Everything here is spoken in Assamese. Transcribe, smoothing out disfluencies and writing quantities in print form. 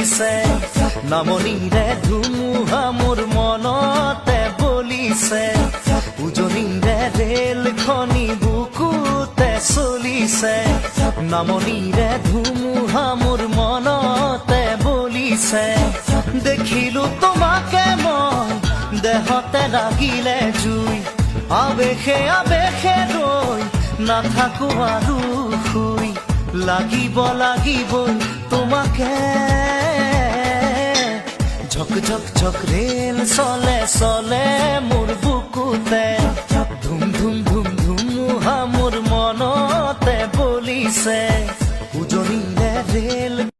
চলিছে নামনিৰে ধুমুহা মোৰ মনতে বলিছে উজনিৰে ৰেলখনি বুকুতে চলিছে নামনিৰে ধুমুহা মোৰ মনতে বলিছে দেখিলো তোমাকে মই দেহতে লাগিলে জুই আবেশে আবেশে ৰৈ নাথাকো আৰু শুই লাগিবই তোমাকে ঝক ঝক ঝক ৰেল চলে চলে মোৰ বুকুতে ধুম ধুম ধুম ধুমুহা মোৰ মনতে বলিছে উজনিৰে ৰেল